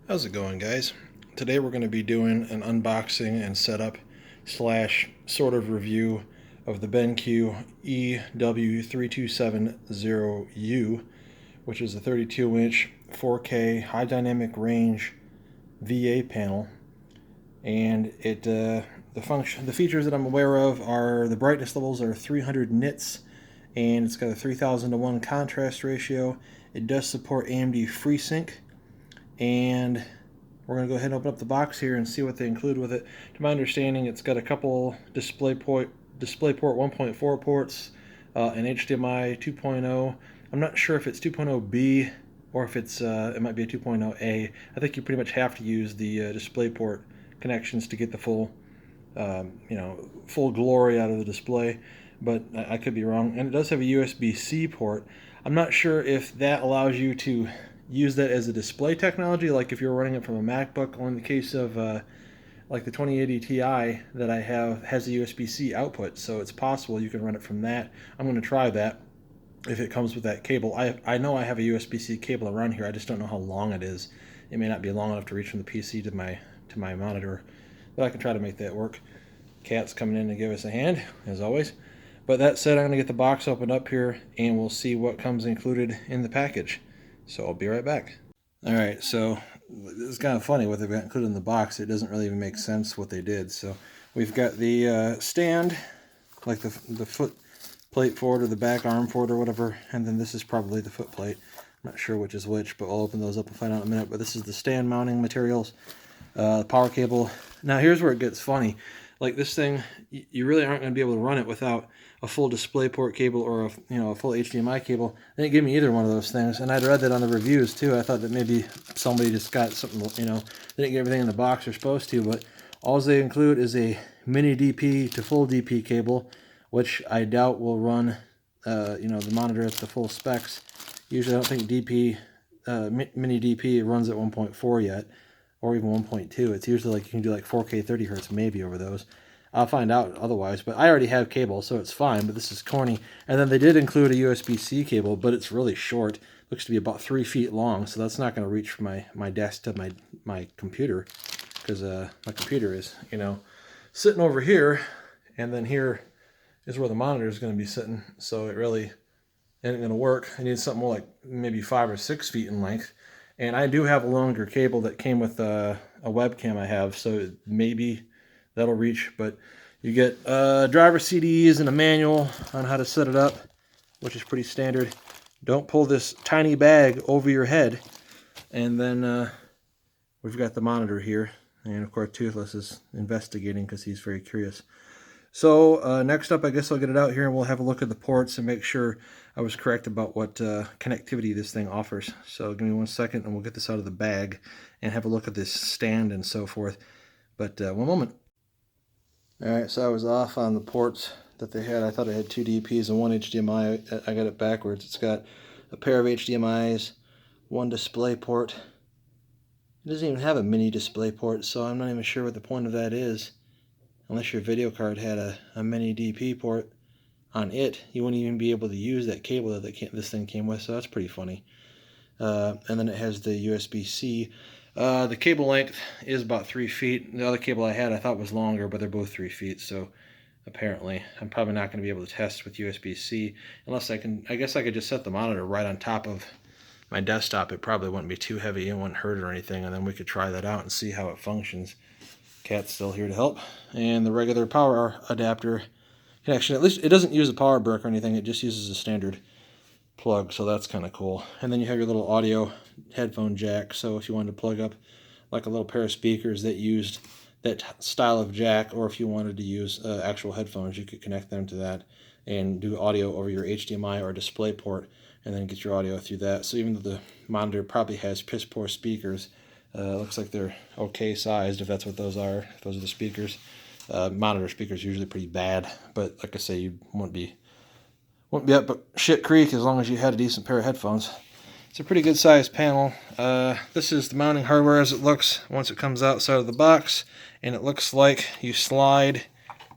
How's it going, guys? Today we're going to be doing an unboxing and setup slash sort of review of the BenQ EW3270U, which is a 32-inch 4K high dynamic range VA panel. And the features that I'm aware of are the brightness levels are 300 nits, and it's got a 3000:1 contrast ratio. It does support AMD FreeSync, and we're going to go ahead and open up the box here and see what they include with it. To my understanding, it's got a couple DisplayPort 1.4 ports, an HDMI 2.0. I'm not sure if it's 2.0B or if it might be a 2.0A. I think you pretty much have to use the DisplayPort connections to get the full full glory out of the display, but I could be wrong. And it does have a USB-C port. I'm not sure if that allows you to use that as a display technology, like if you're running it from a MacBook, or in the case of like the 2080 Ti that I have has a USB-C output, so it's possible you can run it from that. I'm going to try that if it comes with that cable. I know I have a USB-C cable around here. I just don't know how long it is. It may not be long enough to reach from the PC to my monitor, but I can try to make that work. Cat's coming in to give us a hand, as always. But that said, I'm going to get the box opened up here, and we'll see what comes included in the package. So I'll be right back. Alright, so it's kind of funny what they've got included in the box. It doesn't really even make sense what they did. So we've got the stand, like the foot plate for it, or the back arm for it, or whatever. And then this is probably the foot plate. I'm not sure which is which, but I'll open those up and find out in a minute. But this is the stand mounting materials, the power cable. Now here's where it gets funny. Like this thing, you really aren't going to be able to run it without a full DisplayPort cable or a full HDMI cable. They didn't give me either one of those things, and I'd read that on the reviews too. I thought that maybe somebody just got something, they didn't get everything in the box they're supposed to, but all they include is a mini DP to full DP cable, which I doubt will run the monitor at the full specs. Usually I don't think DP mini DP runs at 1.4 yet, or even 1.2. It's usually like you can do like 4K 30 hertz maybe over those. I'll find out otherwise, but I already have cable, so it's fine, but this is corny. And then they did include a USB-C cable, but it's really short. Looks to be about 3 feet long, so that's not going to reach from my desk to my computer, because my computer is, sitting over here, and then here is where the monitor is going to be sitting, so it really isn't going to work. I need something more like maybe 5 or 6 feet in length. And I do have a longer cable that came with a webcam I have, so maybe that'll reach. But you get driver CDs and a manual on how to set it up, which is pretty standard. Don't pull this tiny bag over your head. And then we've got the monitor here. And of course, Toothless is investigating because he's very curious. So next up, I guess I'll get it out here and we'll have a look at the ports and make sure I was correct about what connectivity this thing offers. So give me 1 second and we'll get this out of the bag and have a look at this stand and so forth. But one moment. Alright, so I was off on the ports that they had. I thought it had 2 DPs and 1 HDMI. I got it backwards. It's got a pair of HDMIs, 1 display port. It doesn't even have a mini display port, so I'm not even sure what the point of that is. Unless your video card had a mini DP port on it, you wouldn't even be able to use that cable that this thing came with, so that's pretty funny. And then it has the USB-C. The cable length is about 3 feet. The other cable I had I thought was longer, but they're both 3 feet, so apparently I'm probably not going to be able to test with USB-C unless I guess I could just set the monitor right on top of my desktop. It probably wouldn't be too heavy, it wouldn't hurt or anything, and then we could try that out and see how it functions. Cat's still here to help. And the regular power adapter connection, at least it doesn't use a power brick or anything, it just uses a standard plug, so that's kind of cool. And then you have your little audio headphone jack, so if you wanted to plug up like a little pair of speakers that used that style of jack, or if you wanted to use actual headphones, you could connect them to that and do audio over your HDMI or display port and then get your audio through that. So even though the monitor probably has piss poor speakers, looks like they're okay sized, if that's what those are. If those are the speakers. Monitor speakers are usually pretty bad, but like I say, you wouldn't be up but shit creek as long as you had a decent pair of headphones. It's a pretty good sized panel. This is the mounting hardware as it looks once it comes outside of the box, and it looks like you slide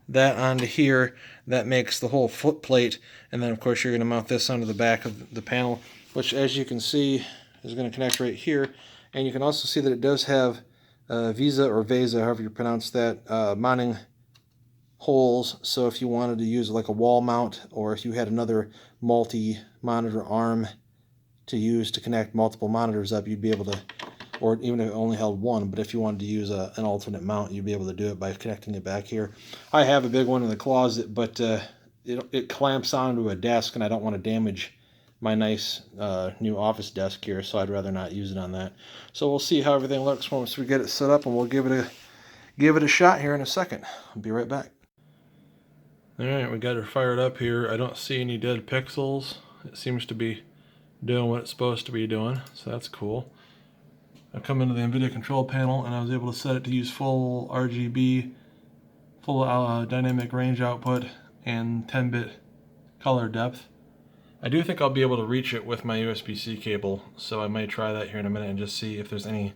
that onto here. That makes the whole foot plate, and then of course you're going to mount this onto the back of the panel, which as you can see is going to connect right here. And you can also see that it does have Visa or Vesa, however you pronounce that, mounting holes. So if you wanted to use like a wall mount, or if you had another multi-monitor arm to use to connect multiple monitors up, you'd be able to, or even if it only held one, but if you wanted to use an alternate mount, you'd be able to do it by connecting it back here. I have a big one in the closet, but it clamps onto a desk, and I don't want to damage my nice new office desk here, so I'd rather not use it on that. So we'll see how everything looks once we get it set up, and we'll give it a shot here in a second. I'll be right back. All right, we got her fired up here. I don't see any dead pixels. It seems to be doing what it's supposed to be doing, so that's cool. I come into the NVIDIA control panel, and I was able to set it to use full RGB, full dynamic range output, and 10-bit color depth. I do think I'll be able to reach it with my USB-C cable, so I may try that here in a minute and just see if there's any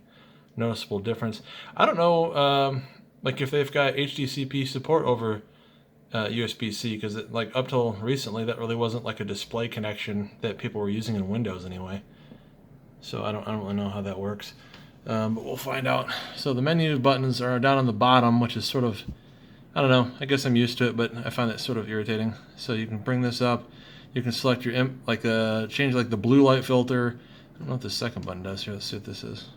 noticeable difference. I don't know, like if they've got HDCP support over USB-C, because like up till recently that really wasn't like a display connection that people were using in Windows anyway. So I don't really know how that works, but we'll find out. So the menu buttons are down on the bottom, which is sort of, I don't know, I guess I'm used to it, but I find that sort of irritating. So you can bring this up. You can select your change like the blue light filter. I don't know what the second button does here. Let's see what this is.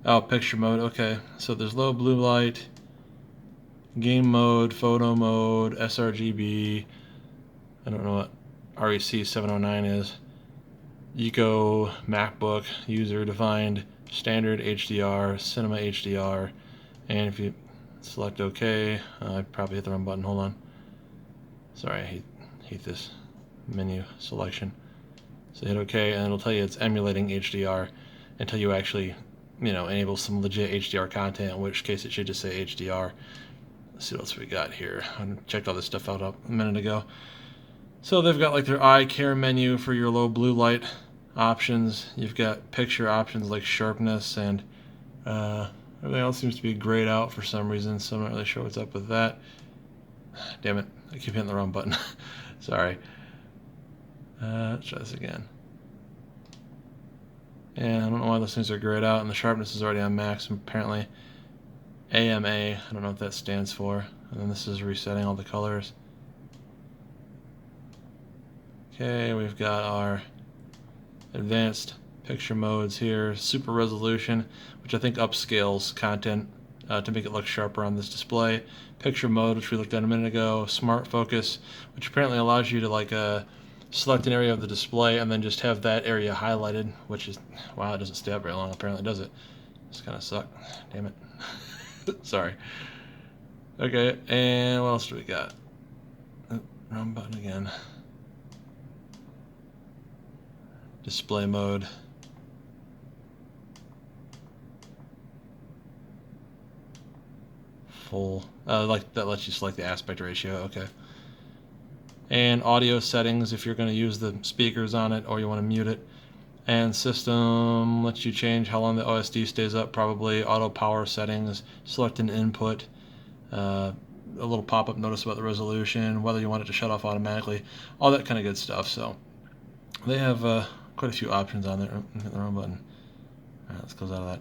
Oh, picture mode. Okay, so there's low blue light, game mode, photo mode, sRGB. I don't know what REC 709 is. Eco, MacBook, user defined, standard HDR, cinema HDR, and if you select OK, I probably hit the wrong button. Hold on. Sorry, I hate this menu selection. So hit OK, and it'll tell you it's emulating HDR until you actually, enable some legit HDR content, in which case it should just say HDR. Let's see what else we got here. I checked all this stuff out a minute ago. So they've got like their eye care menu for your low blue light options. You've got picture options like sharpness, and everything else seems to be grayed out for some reason, so I'm not really sure what's up with that. Damn it, I keep hitting the wrong button. Sorry. Let's try this again. And I don't know why those things are grayed out, and the sharpness is already on max, apparently. AMA, I don't know what that stands for. And then this is resetting all the colors. Okay, we've got our advanced picture modes here. Super resolution, which I think upscales content to make it look sharper on this display. Picture mode, which we looked at a minute ago. Smart focus, which apparently allows you to select an area of the display and then just have that area highlighted, which is, wow, it doesn't stay up very long, apparently, does it? This kind of sucks. Damn it. Sorry. Okay, and what else do we got? Oh, wrong button again. Display mode. Full. Like that lets you select the aspect ratio. Okay. And audio settings if you're going to use the speakers on it or you want to mute it. And system lets you change how long the OSD stays up, probably. Auto power settings, select an input, a little pop-up notice about the resolution, whether you want it to shut off automatically, all that kind of good stuff. So they have quite a few options on there. Oh, hit the wrong button. All right, let's close out of that.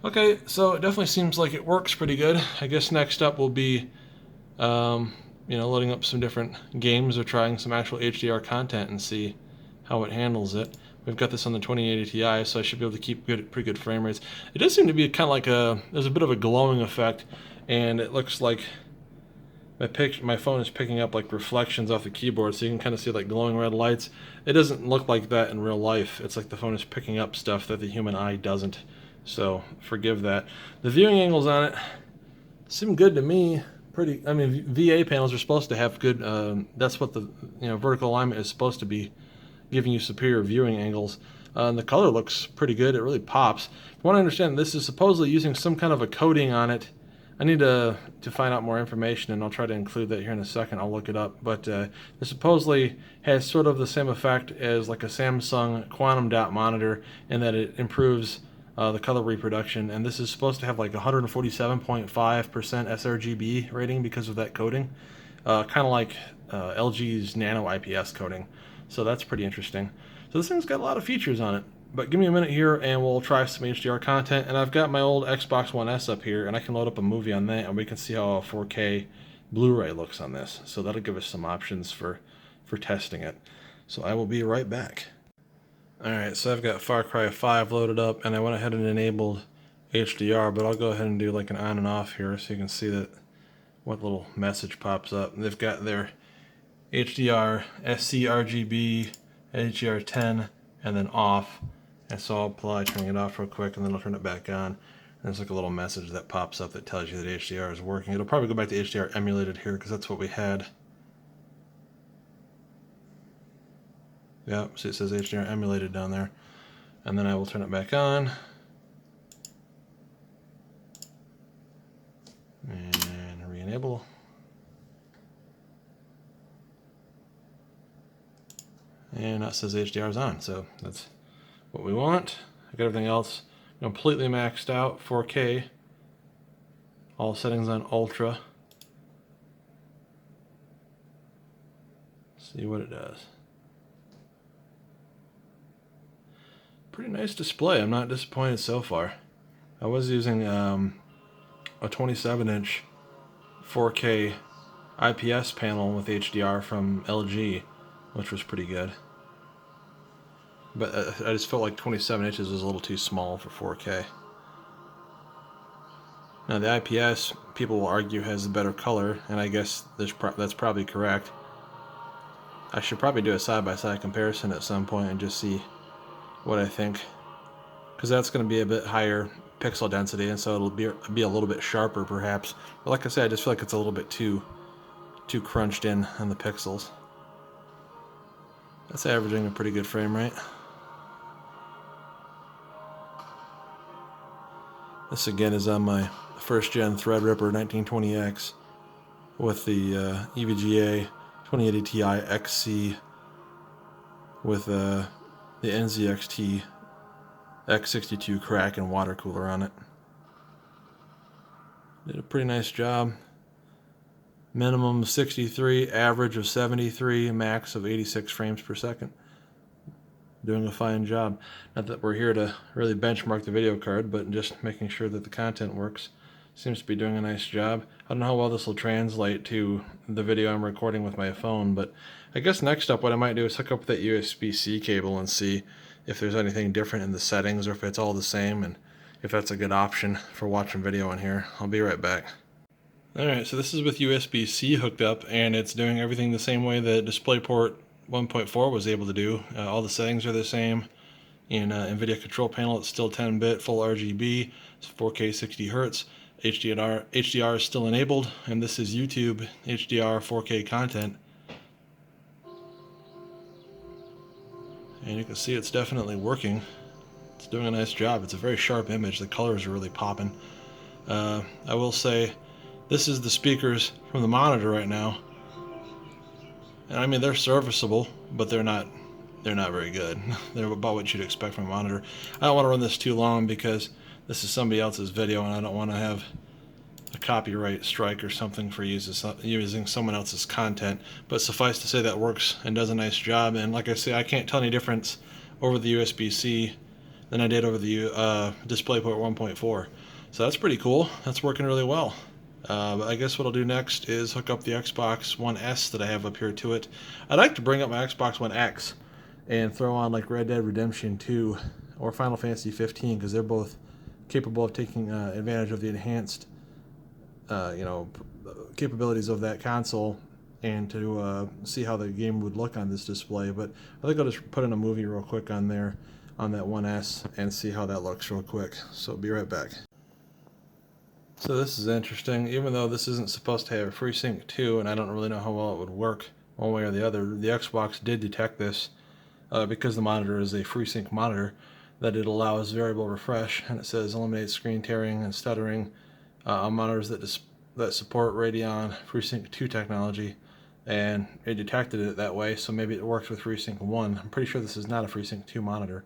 Okay, so it definitely seems like it works pretty good. I guess next up will be loading up some different games or trying some actual HDR content and see how it handles it. We've got this on the 2080 Ti, so I should be able to keep pretty good frame rates. It does seem to be kind of like there's a bit of a glowing effect, and it looks like my phone is picking up like reflections off the keyboard, so you can kind of see like glowing red lights. It doesn't look like that in real life. It's like the phone is picking up stuff that the human eye doesn't, so forgive that. The viewing angles on it seem good to me. I mean, VA panels are supposed to have good, that's what the vertical alignment is supposed to be, giving you superior viewing angles. And the color looks pretty good. It really pops. From what I understand, this is supposedly using some kind of a coating on it. I need to find out more information, and I'll try to include that here in a second. I'll look it up. But it supposedly has sort of the same effect as like a Samsung quantum dot monitor in that it improves the color reproduction. And this is supposed to have like 147.5% sRGB rating because of that coating. Kind of like LG's nano IPS coating. So that's pretty interesting. So this thing's got a lot of features on it. But give me a minute here and we'll try some HDR content. And I've got my old Xbox One S up here, and I can load up a movie on that, and we can see how a 4K Blu-ray looks on this. So that'll give us some options for testing it. So I will be right back. Alright, so I've got Far Cry 5 loaded up, and I went ahead and enabled HDR, but I'll go ahead and do like an on and off here so you can see that what little message pops up. And they've got their HDR, SC RGB, HDR10, and then off. And so I'll apply turning it off real quick, and then I'll turn it back on. And there's like a little message that pops up that tells you that HDR is working. It'll probably go back to HDR emulated here because that's what we had. Yep, see it says HDR emulated down there. And then I will turn it back on. And re-enable. And that says HDR is on, so that's what we want. I got everything else completely maxed out, 4K. All settings on ultra. See what it does. Pretty nice display. I'm not disappointed so far. I was using a 27-inch 4K IPS panel with HDR from LG, which was pretty good. But I just felt like 27 inches was a little too small for 4K. Now the IPS, people will argue, has a better color, and I guess that's probably correct. I should probably do a side-by-side comparison at some point and just see what I think, because that's going to be a bit higher pixel density, and so it'll be a little bit sharper perhaps. But like I said, I just feel like it's a little bit too crunched in on the pixels. That's averaging a pretty good frame rate. This again is on my first gen Threadripper 1920X with the EVGA 2080 Ti XC with the NZXT X62 Kraken water cooler on it. Did a pretty nice job. Minimum 63, average of 73, max of 86 frames per second. Doing a fine job. Not that we're here to really benchmark the video card, but just making sure that the content works. Seems to be doing a nice job. I don't know how well this will translate to the video I'm recording with my phone, but I guess next up what I might do is hook up that USB-C cable and see if there's anything different in the settings or if it's all the same, and if that's a good option for watching video on here. I'll be right back. Alright, so this is with USB-C hooked up, and it's doing everything the same way that DisplayPort 1.4 was able to do. All the settings are the same. In NVIDIA control panel, it's still 10-bit, full RGB, it's 4K 60 Hz. HDR is still enabled, and this is YouTube HDR 4K content. And you can see it's definitely working. It's doing a nice job. It's a very sharp image. The colors are really popping. I will say, this is the speakers from the monitor right now. And I mean, they're serviceable, but they're not very good. They're about what you'd expect from a monitor. I don't want to run this too long because this is somebody else's video, and I don't want to have a copyright strike or something for using someone else's content. But suffice to say, that works and does a nice job. And like I say, I can't tell any difference over the USB-C than I did over the DisplayPort 1.4. So that's pretty cool. That's working really well. But I guess what I'll do next is hook up the Xbox One S that I have up here to it. I'd like to bring up my Xbox One X and throw on like Red Dead Redemption 2 or Final Fantasy 15, because they're both capable of taking advantage of the enhanced capabilities of that console, and to see how the game would look on this display. But I think I'll just put in a movie real quick on there on that 1S and see how that looks real quick. So be right back. So this is interesting. Even though this isn't supposed to have FreeSync 2, and I don't really know how well it would work one way or the other, the Xbox did detect this because the monitor is a FreeSync monitor, that it allows variable refresh, and it says eliminate screen tearing and stuttering on monitors that support Radeon FreeSync 2 technology, and it detected it that way. So maybe it works with FreeSync 1. I'm pretty sure this is not a FreeSync 2 monitor.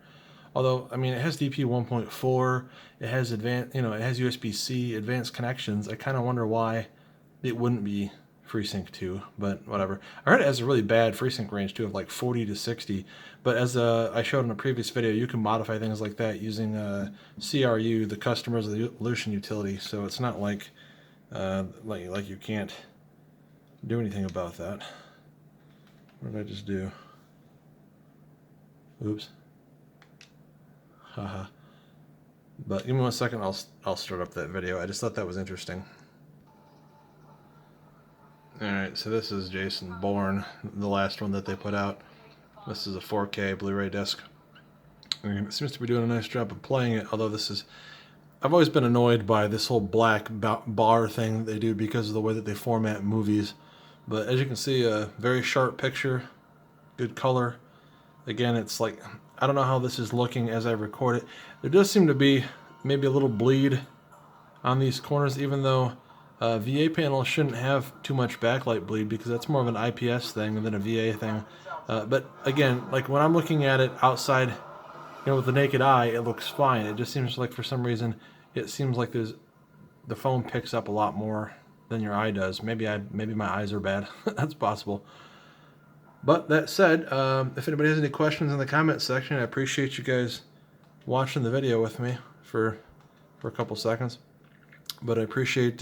Although, I mean, it has DP 1.4, it has it has USB-C, advanced connections. I kind of wonder why it wouldn't be FreeSync 2, but whatever. I heard it has a really bad FreeSync range too of like 40 to 60, but as I showed in a previous video, you can modify things like that using CRU, the Custom Resolution utility, so it's not like like you can't do anything about that. What did I just do? Oops. Haha. But give me 1 second, I'll start up that video. I just thought that was interesting. Alright, so this is Jason Bourne, the last one that they put out. This is a 4K Blu-ray disc. And it seems to be doing a nice job of playing it, although this is... I've always been annoyed by this whole black bar thing that they do because of the way that they format movies. But as you can see, a very sharp picture, good color. Again, it's like, I don't know how this is looking as I record it. There does seem to be maybe a little bleed on these corners, even though VA panel shouldn't have too much backlight bleed because that's more of an IPS thing than a VA thing. But again, like when I'm looking at it outside, you know, with the naked eye, it looks fine. It just seems like for some reason, it seems like the phone picks up a lot more than your eye does. Maybe my eyes are bad. That's possible. But that said, if anybody has any questions in the comment section, I appreciate you guys watching the video with me for a couple seconds. But I appreciate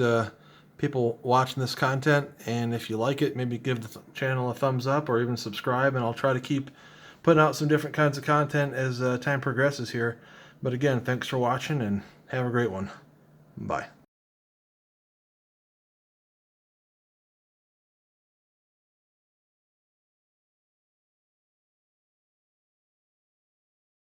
people watching this content, and if you like it, maybe give the channel a thumbs up or even subscribe, and I'll try to keep putting out some different kinds of content as time progresses here. But again, thanks for watching, and have a great one. Bye.